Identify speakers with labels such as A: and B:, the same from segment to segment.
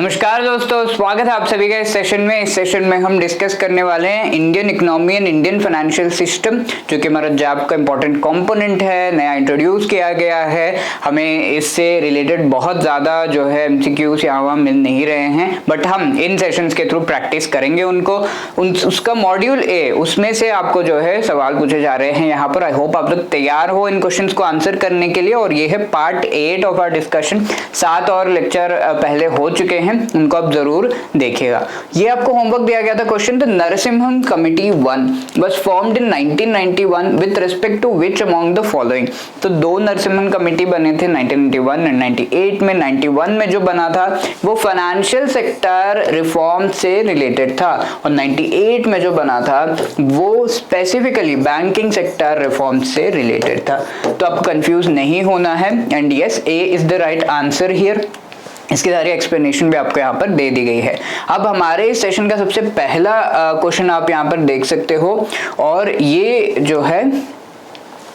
A: नमस्कार दोस्तों, स्वागत है आप सभी का इस सेशन में। इस सेशन में हम डिस्कस करने वाले हैं Indian economy and Indian financial system, जो कि हमारा जॉब का इंपॉर्टेंट कंपोनेंट है, नया इंट्रोड्यूस किया गया है। हमें इससे रिलेटेड बहुत ज़्यादा जो है एमसीक्यूज यहाँ वहाँ मिल नहीं रहे हैं, बट हम इन सेशंस के थ्रू प्रैक्टिस करेंगे उनको। उसका मॉड्यूल ए, उसमें से आपको जो है सवाल पूछे जा रहे हैं यहाँ पर। आई होप आप लोग तैयार हो इन क्वेश्चंस को आंसर करने के लिए। और ये है पार्ट 8 ऑफ आवर डिस्कशन। 7 और लेक्चर पहले हो चुके हैं, उनको आप जरूर देखिएगा। ये आपको होमवर्क दिया गया था question, the Narasimham committee 1 was formed in 1991 with respect to which among the following। तो दो नरसिम्हम कमेटी बने थे 1991 एंड 98 में। 91 में जो बना था वो फाइनेंशियल सेक्टर रिफॉर्म से रिलेटेड था, और 98 में जो बना था वो स्पेसिफिकली बैंकिंग सेक्टर रिफॉर्म से रिलेटेड था। तो आपको कंफ्यूज नहीं होना है। And yes, A is the right answer here. इसकी सारी एक्सप्लेनेशन भी आपको यहाँ पर दे दी गई है। अब हमारे इस सेशन का सबसे पहला क्वेश्चन आप यहाँ पर देख सकते हो, और ये जो है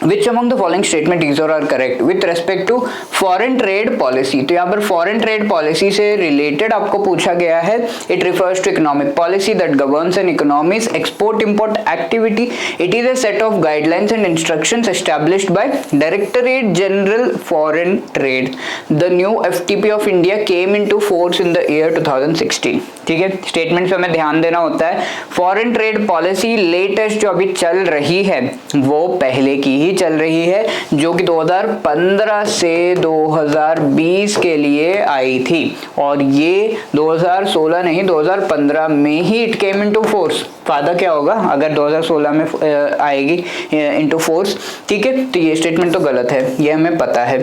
A: Which among the following statement is or are correct with respect to foreign trade policy। तो यहाँ पर foreign trade policy से related आपको पूछा गया है। It refers to economic policy that governs an economy's export-import activity. It is a set of guidelines and instructions established by Directorate General Foreign Trade. The new FTP of India came into force in the year 2016। ठीक है, statement पे हमें ध्यान देना होता है। Foreign trade policy latest जो अभी चल रही है वो पहले की ही चल रही है, जो कि 2015 से 2020 के लिए आई थी, और ये 2016 नहीं 2015 में ही इट केम इनटू फोर्स। फायदा क्या होगा अगर 2016 में आएगी इनटू फोर्स। ठीक है, तो ये स्टेटमेंट तो गलत है, ये हमें पता है।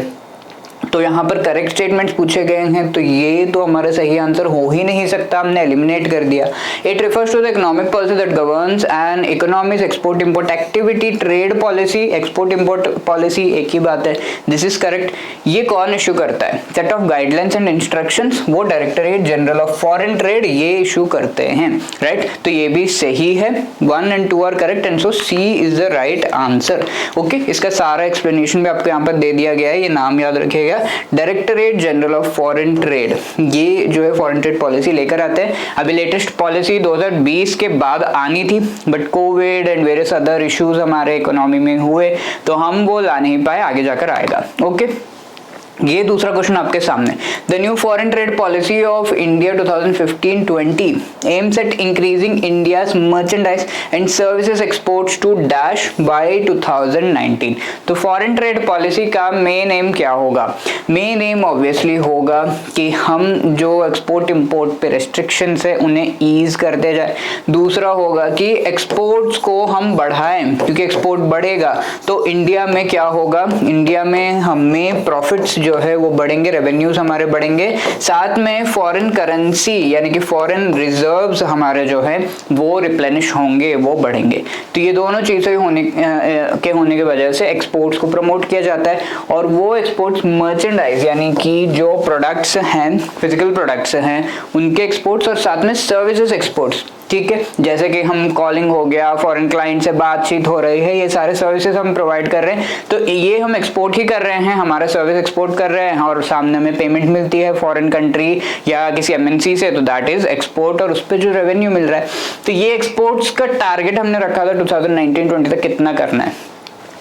A: तो यहाँ पर करेक्ट स्टेटमेंट्स पूछे गए हैं, तो ये तो हमारा सही आंसर हो ही नहीं सकता, हमने एलिमिनेट कर दिया। It refers to the economic policy that governs and economics export import activity. Trade policy, export import policy एक ही बात है, दिस इज करेक्ट। ये कौन इशू करता है? Set of guidelines and instructions, वो directorate general of foreign trade ये इशू करते हैं, राइट। तो ये भी सही है, 1 and 2 are correct, and so C is the right answer. Okay, इसका सारा एक्सप्लेनेशन भी आपको यहाँ पर दे दिया गया है, ये नाम याद रखिएगा, directorate general of foreign trade. ये जो है फॉरेन ट्रेड पॉलिसी लेकर आते हैं। अभी लेटेस्ट पॉलिसी 2020 के बाद आनी थी, but Covid and various other issues हमारे इकोनॉमी में हुए, तो हम वो ला नहीं पाए, आगे जाकर आएगा। ओके, ये दूसरा क्वेश्चन आपके सामने। The new foreign trade policy of India 2015-20 aims at increasing India's merchandise and services exports to dash by 2019। तो फॉरेन ट्रेड पॉलिसी का मेन एम क्या होगा? मेन एम ऑब्वियसली होगा कि हम जो एक्सपोर्ट इंपोर्ट पे रेस्ट्रिक्शंस है उन्हें ईज करते जाए। दूसरा होगा कि एक्सपोर्ट्स को हम बढ़ाएं, क्योंकि एक्सपोर्ट बढ़ेगा तो इंडिया में क्या होगा, इंडिया में हमें प्रॉफिट्स जो है वो बढ़ेंगे, रेवेन्यूज हमारे बढ़ेंगे, साथ में फॉरेन करेंसी यानी कि फॉरेन रिजर्व्स हमारे जो है वो रिप्लेनिश होंगे, वो बढ़ेंगे। तो ये दोनों चीजें होने की वजह से एक्सपोर्ट्स को प्रमोट किया जाता है, और वो एक्सपोर्ट्स मर्चेंडाइज यानी कि जो प्रोडक्ट्स हैं, फिजिकल प्रोडक्ट्स हैं, उनके एक्सपोर्ट्स, और साथ में सर्विसेज एक्सपोर्ट्स। ठीक है, जैसे कि हम कॉलिंग हो गया, फॉरेन क्लाइंट से बातचीत हो रही है, ये सारे सर्विसेज हम प्रोवाइड कर रहे हैं, तो ये हम एक्सपोर्ट ही कर रहे हैं, हमारा सर्विस एक्सपोर्ट कर रहे हैं, और सामने में पेमेंट मिलती है फॉरेन कंट्री या किसी एमएनसी से, तो दैट इज एक्सपोर्ट, और उस पर जो रेवेन्यू मिल रहा है। तो ये एक्सपोर्ट्स का टारगेट हमने रखा था 2019-20 तक कितना करना है,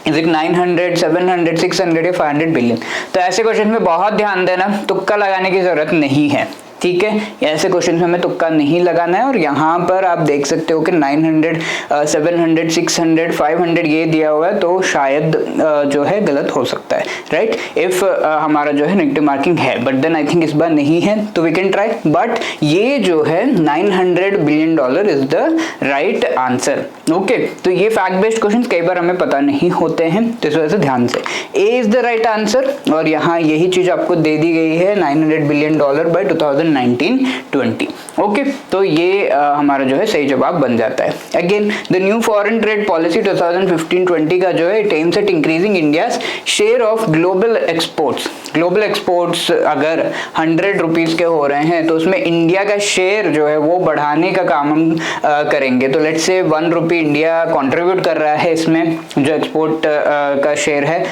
A: इज इट 900, 700, 600 या 500 बिलियन। तो ऐसे क्वेश्चन में बहुत ध्यान देना, तुक्का लगाने की जरूरत नहीं है। ठीक है, ऐसे क्वेश्चन में हमें तुक्का नहीं लगाना है। और यहाँ पर आप देख सकते हो कि 900, 700, 600, 500 ये दिया हुआ है, तो शायद जो है गलत हो सकता है, राइट, इफ हमारा जो है नेगेटिव मार्किंग है, बट देन आई थिंक इस बार नहीं है, तो वी कैन ट्राई। बट ये जो है $900 billion is the right answer. Okay, तो ये फैक्ट बेस्ड क्वेश्चन कई बार हमें पता नहीं होते हैं, तो इस वजह से ध्यान से ए इज द राइट आंसर। और यहाँ यही चीज आपको दे दी गई है, $900 बिलियन बाय 2019-20। ओके, तो ये हमारा जो है सही जवाब बन जाता है। Again, the new foreign trade policy 2015-20 का जो है it aims at increasing India's share of global exports. Global exports अगर 100 रुपीज के हो रहे हैं, तो उसमें इंडिया का शेयर जो है वो बढ़ाने का काम हम करेंगे। तो let's say 1 rupee India contribute कर रहा है इसमें, जो एक्सपोर्ट का शेयर है,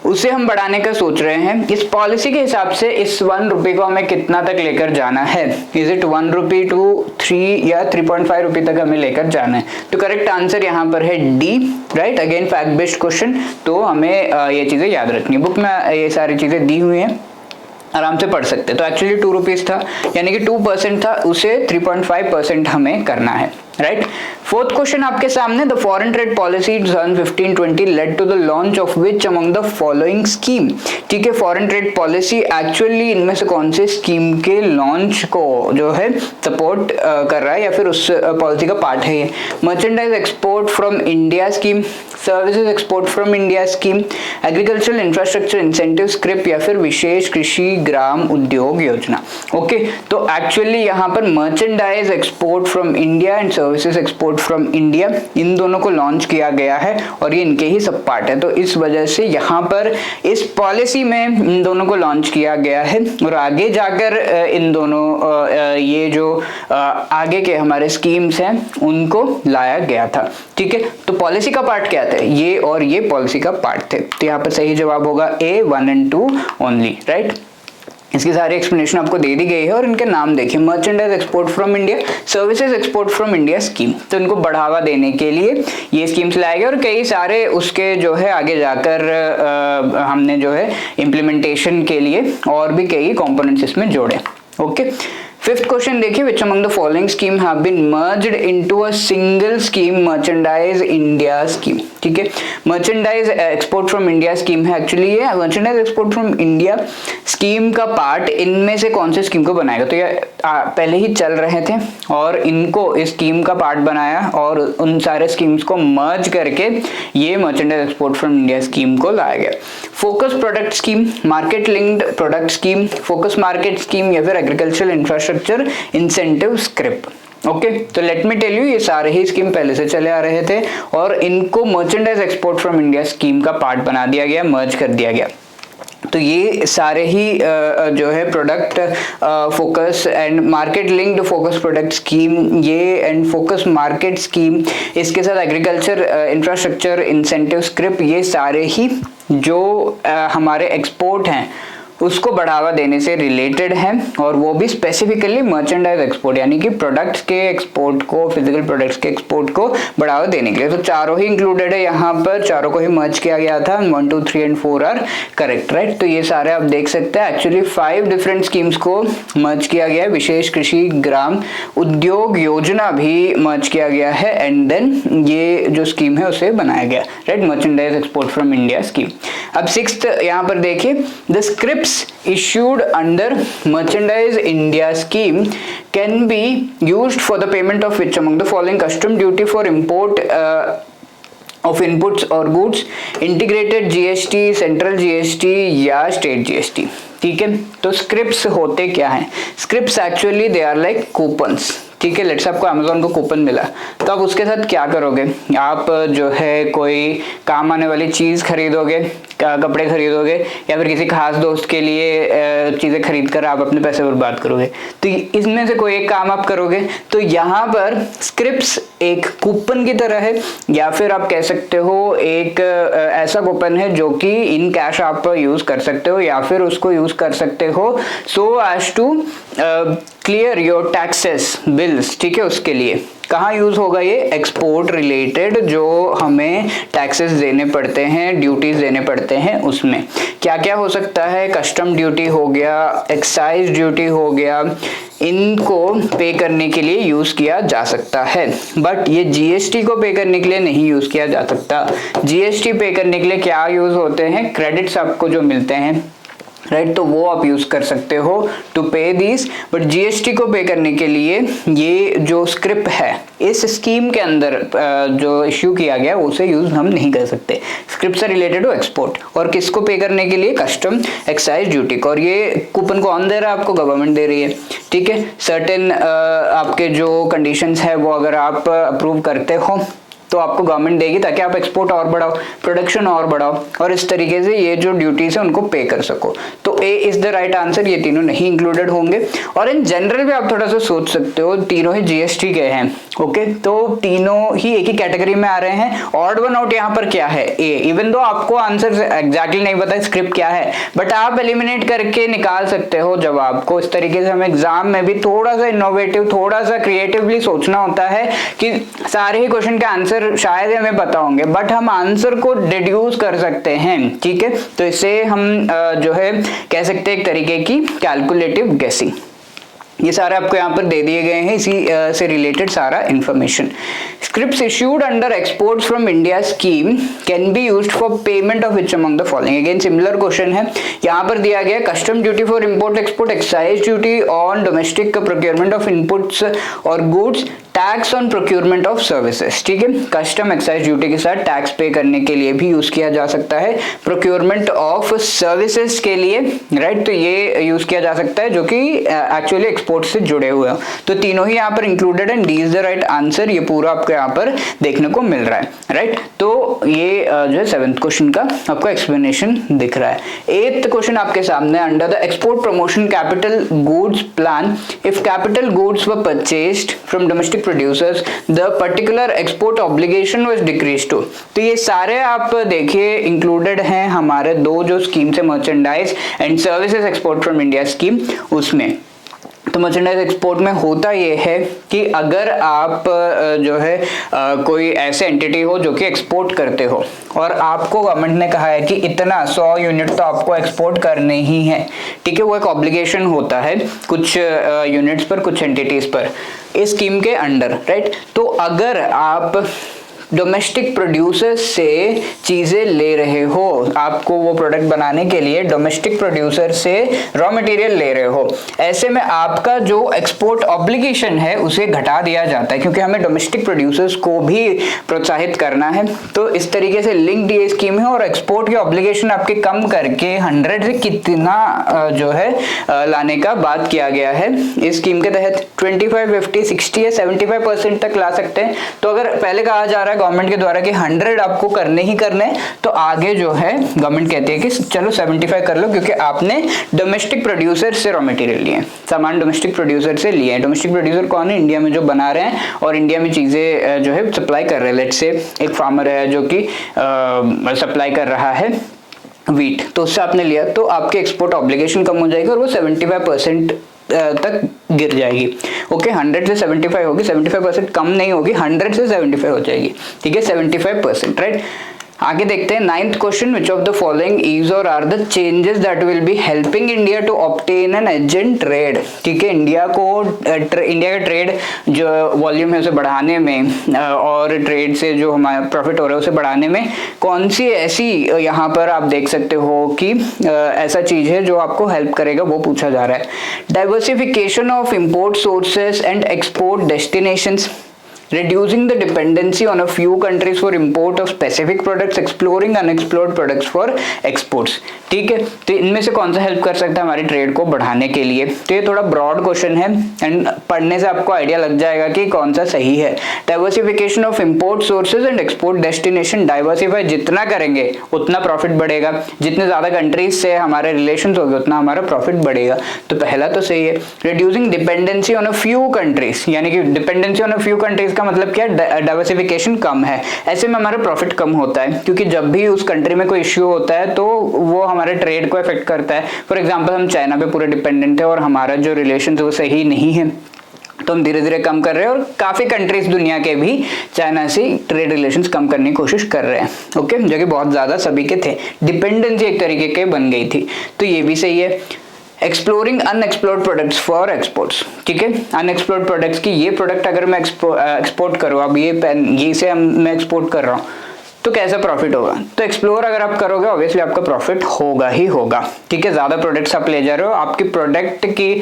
A: उसे हम बढ़ाने का सोच रहे हैं। इस पॉलिसी के हिसाब से इस 1 रुपए को हमें कितना तक लेकर जाना है, इज इट 1 रुपी टू 3 या 3.5 रुपए तक हमें लेकर जाना है। तो करेक्ट आंसर यहाँ पर है D, right. Again fact based question, तो हमें ये चीजें याद रखनी है। बुक में ये सारी चीजें दी हुई हैं, आराम से पढ़ सकते। तो एक्चुअली 2 रुपीज था, यानी कि 2% था, उसे 3.5% हमें करना है, राइट। फोर्थ क्वेश्चन आपके सामने, the foreign trade policy 2015-20 led to the launch of which among the following scheme. ठीक है, फॉरेन ट्रेड पॉलिसी एक्चुअली इनमें से कौन से स्कीम के लॉन्च को जो है सपोर्ट कर रहा है या फिर उस पॉलिसी का पार्ट है ये। Merchandise export from India scheme, services export from India scheme, agricultural infrastructure incentive script या फिर विशेष कृषि ग्राम उद्योग योजना। ओके, तो एक्चुअली यहाँ पर merchandise export from India and services export from India, इन दोनों को लॉन्च किया गया है और ये इनके ही सब पार्ट है। तो इस वजह से यहाँ पर इस पॉलिसी में इन दोनों को लॉन्च किया गया है और आगे जाकर इन दोनों ये जो आगे के हमारे स्कीम्स हैं उनको लाया गया था। ठीक है, तो पॉलिसी का पार्ट क्या थे, ये और ये पॉलिसी का पार्ट थे। तो यहाँ पर सही जवाब होगा ए 1 and 2 ओनली, राइट। इसकी सारी एक्सप्लेनेशन आपको दे दी गई है और इनके नाम देखिए, merchandise export from India, services export from India scheme. तो इनको बढ़ावा देने के लिए ये स्कीम्स लाए गए और कई सारे उसके जो है आगे जाकर हमने जो है इम्प्लीमेंटेशन के लिए और भी कई कंपोनेंट्स इसमें जोड़े। ओके, फिफ्थ क्वेश्चन देखिए, which among the following scheme have been merged into a single scheme merchandise India scheme. ठीक है, merchandise export from India scheme है एक्चुअली ये। Merchandise export from India scheme का पार्ट इनमें से कौन से स्कीम को बनाएगा, तो ये पहले ही चल रहे थे और इनको इस स्कीम का पार्ट बनाया और उन सारे स्कीम्स को मर्ज करके ये merchandise export from India scheme को लाया गया। Focus product scheme, market linked product scheme, focus market scheme या फिर agricultural infrastructure incentive script. Okay, तो लेट मी टेल यू, ये सारे ही स्कीम पहले से चले आ रहे थे और इनको merchandise export from India scheme का पार्ट बना दिया गया, मर्ज कर दिया गया। तो ये सारे ही जो है product focus and market linked focus product scheme ये एंड फोकस मार्केट स्कीम, इसके साथ एग्रीकल्चर इंफ्रास्ट्रक्चर इंसेंटिव स्क्रिप, ये सारे ही जो हमारे एक्सपोर्ट हैं उसको बढ़ावा देने से रिलेटेड है और वो भी स्पेसिफिकली मर्चेंडाइज एक्सपोर्ट, यानी कि प्रोडक्ट्स के एक्सपोर्ट को, फिजिकल प्रोडक्ट्स के एक्सपोर्ट को बढ़ावा देने के लिए। तो चारों ही इंक्लूडेड है यहाँ पर, चारों को ही मर्ज किया गया था। 1, 2, 3 and 4 आर करेक्ट, राइट। तो ये सारे आप देख सकते हैं, एक्चुअली 5 डिफरेंट स्कीम्स को मर्ज किया गया है। विशेष कृषि ग्राम उद्योग योजना भी मर्ज किया गया है एंड देन ये जो स्कीम है उसे बनाया गया, right, merchandise export from India scheme. अब 6th यहाँ पर देखिए, the script issued under merchandise India scheme can be used for the payment of which among the following custom duty for import of inputs or goods, integrated GST, central GST या state GST। ठीक है, तो scripts होते क्या हैं? Scripts actually they are like coupons. ठीक है, let's आपको अमेज़न को कूपन मिला तो आप उसके साथ क्या करोगे, आप जो है कोई काम आने वाली चीज़ खरीदोगे, कपड़े खरीदोगे या फिर किसी खास दोस्त के लिए चीज़ें खरीद कर आप अपने पैसे बर्बाद करोगे। तो इसमें से कोई एक काम आप करोगे। तो यहाँ पर स्क्रिप्ट्स एक कूपन की तरह है या फिर आप कह सकते हो एक ऐसा कूपन है जो कि इन कैश आप यूज़ कर सकते हो या फिर उसको यूज़ कर सकते हो so as to clear your taxes bills. ठीक है, उसके लिए कहाँ यूज होगा ये? एक्सपोर्ट रिलेटेड जो हमें टैक्सेस देने पड़ते हैं, ड्यूटीज देने पड़ते हैं, उसमें क्या क्या हो सकता है? कस्टम ड्यूटी हो गया, एक्साइज ड्यूटी हो गया, इनको पे करने के लिए यूज किया जा सकता है। बट ये जीएसटी को पे करने के लिए नहीं यूज किया जा सकता। जीएसटी पे करने के लिए क्या यूज होते हैं? क्रेडिट्स आपको जो मिलते हैं, राइट, तो वो आप यूज कर सकते हो टू पे दिस। बट जीएसटी को पे करने के लिए ये जो स्क्रिप्ट है इस स्कीम के अंदर जो इश्यू किया गया उसे यूज हम नहीं कर सकते। स्क्रिप्ट से रिलेटेड हो एक्सपोर्ट और किसको पे करने के लिए? कस्टम एक्साइज ड्यूटी को। और ये कूपन कौन दे रहा है? आपको गवर्नमेंट दे रही है। ठीक है, सर्टेन आपके जो कंडीशंस है वो अगर आप अप्रूव करते हो तो आपको गवर्नमेंट देगी ताकि आप एक्सपोर्ट और बढ़ाओ, प्रोडक्शन और बढ़ाओ, और इस तरीके से ये जो ड्यूटीज है उनको पे कर सको। तो ए इज द राइट आंसर, ये तीनों नहीं इंक्लूडेड होंगे। और इन जनरल भी आप थोड़ा सा सोच सकते हो, तीनों ही जीएसटी के हैं, ओके, तो तीनों ही एक ही कैटेगरी में आ रहे हैं। ऑड वन आउट यहाँ पर क्या है, ए, इवन दो आपको आंसर एग्जैक्टली नहीं पता स्क्रिप्ट क्या है, बट आप एलिमिनेट करके निकाल सकते हो जवाब को। इस तरीके से हम एग्जाम में भी थोड़ा सा इनोवेटिव, थोड़ा सा क्रिएटिवली सोचना होता है कि सारे ही क्वेश्चन के आंसर शायद हमें पता होंगे, बट हम आंसर को डिड्यूस कर सकते हैं, ठीक है। तो इसे हम जो है कह सकते हैं एक तरीके की कैलकुलेटिव गेसिंग। ये सारे आपको यहाँ पर दे दिए गए हैं, इसी से रिलेटेड सारा information. Scripts issued under exports from India scheme can be used for payment of which among the following. Again similar question है, यहाँ पर दिया गया custom duty for import export, excise duty on domestic procurement of inputs और goods, tax on procurement of services, ठीक है। Custom excise duty के साथ टैक्स पे करने के लिए भी यूज किया जा सकता है, प्रोक्योरमेंट ऑफ सर्विसेज के लिए, राइट, तो ये यूज किया जा सकता है जो कि एक्चुअली एक्सपोर्ट से जुड़े हुए हो। तो तीनों ही यहाँ पर included and D is the right answer, ये पूरा आपको यहाँ पर देखने को मिल रहा है, राइट। तो ये जो है 7th क्वेश्चन का आपको एक्सप्लेनेशन दिख रहा है। 8th क्वेश्चन आपके सामने, under the export promotion capital goods plan, if capital goods were purchased from domestic producers the particular export obligation was decrease to. तो ये सारे आप देखिए इंक्लूडेड हैं हमारे दो जो स्कीम से, merchandise and services export from India scheme, उसमें। तो मर्चेंडाइज एक्सपोर्ट में होता ये है कि अगर आप जो है कोई ऐसे एंटिटी हो जो कि एक्सपोर्ट करते हो और आपको गवर्नमेंट ने कहा है कि इतना 100 यूनिट तो आपको एक्सपोर्ट करने ही है, ठीक है, वो एक ऑब्लिगेशन होता है कुछ यूनिट्स पर, कुछ एंटिटीज पर इस स्कीम के अंडर, राइट। तो अगर आप डोमेस्टिक प्रोड्यूसर्स से चीजें ले रहे हो, आपको वो प्रोडक्ट बनाने के लिए डोमेस्टिक प्रोड्यूसर से रॉ मटेरियल ले रहे हो, ऐसे में आपका जो एक्सपोर्ट ऑब्लिगेशन है उसे घटा दिया जाता है, क्योंकि हमें डोमेस्टिक प्रोड्यूसर्स को भी प्रोत्साहित करना है। तो इस तरीके से लिंक्ड ये स्कीम है और एक्सपोर्ट की ऑब्लिगेशन आपके कम करके 100 से कितना जो है लाने का बात किया गया है इस स्कीम के तहत। 25, 50, 60 या 75% तक ला सकते हैं। तो अगर पहले कहा जा रहा है गवर्नमेंट के द्वारा कि 100 आपको करने ही करने, तो आगे जो है गवर्नमेंट कहती है कि चलो 75 कर लो, क्योंकि आपने डोमेस्टिक प्रोड्यूसर से रॉ मटेरियल लिए, सामान डोमेस्टिक प्रोड्यूसर से लिए। डोमेस्टिक प्रोड्यूसर कौन है? इंडिया में जो बना रहे हैं और इंडिया में चीजें जो है सप्लाई कर रहे हैं। लेट्स से एक फार्मर है जो कि सप्लाई कर रहा है वीट, तो उससे आपने लिया, तो आपके एक्सपोर्ट ऑब्लिगेशन कम हो जाएगी और वो 75% तक गिर जाएगी। ओके, 100 से 75 होगी, 75% कम नहीं होगी, 100 से 75 हो जाएगी, ठीक है, 75%, राइट। आगे देखते हैं 9th question, which of the following is or are the changes that will be helping India to obtain an edge in trade. ठीक है, इंडिया का ट्रेड जो वॉल्यूम है उसे बढ़ाने में और ट्रेड से जो हमारा प्रॉफिट हो रहा है उसे बढ़ाने में कौन सी ऐसी यहाँ पर आप देख सकते हो कि ऐसा चीज है जो आपको हेल्प करेगा, वो पूछा जा रहा है। Diversification of import sources and export destinations, reducing the dependency on a few countries for import of specific products, exploring unexplored products for exports। ठीक है, तो इनमें से कौन सा हेल्प कर सकता है हमारी ट्रेड को बढ़ाने के लिए? तो ये थोड़ा ब्रॉड क्वेश्चन है एंड पढ़ने से आपको आइडिया लग जाएगा कि कौन सा सही है। Diversification of import sources and export destination, diversify जितना करेंगे उतना प्रॉफिट बढ़ेगा, जितने ज्यादा कंट्रीज से हमारे रिलेशन होंगे उतना हमारा प्रॉफिट बढ़ेगा, तो पहला तो सही है। Reducing dependency on a few countries, यानी कि dependency on a few countries का मतलब क्या? डाइवर्सिफिकेशन कम है, ऐसे में हमारा प्रॉफिट कम होता है, क्योंकि जब भी उस कंट्री में कोई इश्यू होता है तो वो हमारे ट्रेड को इफेक्ट करता है। फॉर एग्जांपल हम चाइना पे पूरे डिपेंडेंट है और हमारा जो रिलेशन है वो सही नहीं है, तो हम धीरे धीरे कम कर रहे हैं और काफी कंट्रीज दुनिया के भी चाइना से ट्रेड रिलेशंस कम करने की कोशिश कर रहे हैं। ओके, जो कि बहुत ज्यादा सभी के थे, डिपेंडेंसी एक तरीके के बन गई थी, तो ये भी सही है। Exploring unexplored products for exports, ठीक है, अनएक्सप्लोर्ड प्रोडक्ट्स की ये प्रोडक्ट अगर मैं एक्सपोर्ट करूँ, अब ये पेन ये से मैं एक्सपोर्ट कर रहा हूँ, तो कैसा प्रॉफिट होगा? तो एक्सप्लोर अगर आप करोगे ऑब्वियसली आपका प्रॉफिट होगा ही होगा, ठीक है। ज्यादा प्रोडक्ट्स आप ले जा रहे हो, आपकी प्रोडक्ट की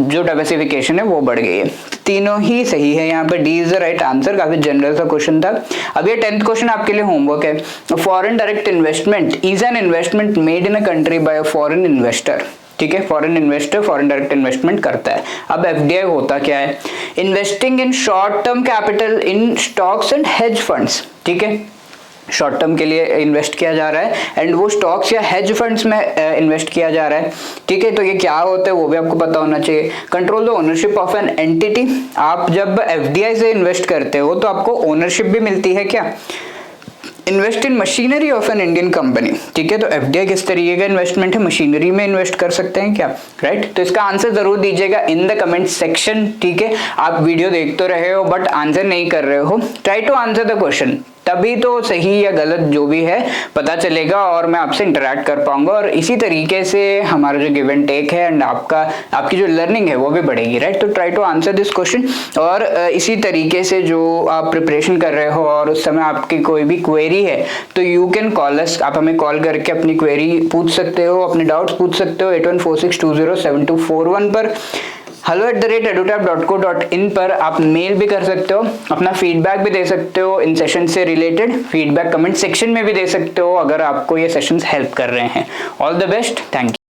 A: जो डाइवर्सिफिकेशन है वो बढ़ गई है। तीनों ही सही है, यहाँ पे D is the right answer. काफी जनरल सा क्वेश्चन था। अब ये 10th क्वेश्चन आपके लिए होमवर्क है। Foreign direct investment is an investment made in a country bye a foreign investor. ठीक है, foreign investor foreign direct investment करता है। अब एफडीआई होता क्या है? Investing in short term capital in stocks and hedge funds, ठीक है, शॉर्ट टर्म के लिए इन्वेस्ट किया जा रहा है एंड वो स्टॉक्स या हेज फंड्स में इन्वेस्ट किया जा रहा है, ठीक है। तो ये क्या होता है वो भी आपको पता होना चाहिए। Control the ownership of an entity, आप जब एफडीआई से इन्वेस्ट करते हो तो आपको ओनरशिप भी मिलती है क्या? Invest in machinery of an Indian company, ठीक है। तो एफडीआई किस तरीके का इन्वेस्टमेंट है? मशीनरी में इन्वेस्ट कर सकते हैं क्या? राइट, तो इसका आंसर जरूर दीजिएगा इन द कमेंट सेक्शन, ठीक है। आप वीडियो देख तो रहे हो बट आंसर नहीं कर रहे हो, try to answer the question, तभी तो सही या गलत जो भी है पता चलेगा और मैं आपसे इंटरेक्ट कर पाऊंगा और इसी तरीके से हमारा जो गिव एंड टेक है एंड आपकी जो लर्निंग है वो भी बढ़ेगी, राइट। तो try to answer this question और इसी तरीके से जो आप प्रिपरेशन कर रहे हो और उस समय आपकी कोई भी क्वेरी है तो यू कैन कॉल अस, आप हमें कॉल करके अपनी क्वेरी पूछ सकते हो, अपने डाउट्स पूछ सकते हो 8146207241 पर। hello@edutap.co.in पर आप मेल भी कर सकते हो, अपना फीडबैक भी दे सकते हो इन सेशन से रिलेटेड, फीडबैक कमेंट सेक्शन में भी दे सकते हो अगर आपको ये सेशंस हेल्प कर रहे हैं। All the best, thank you.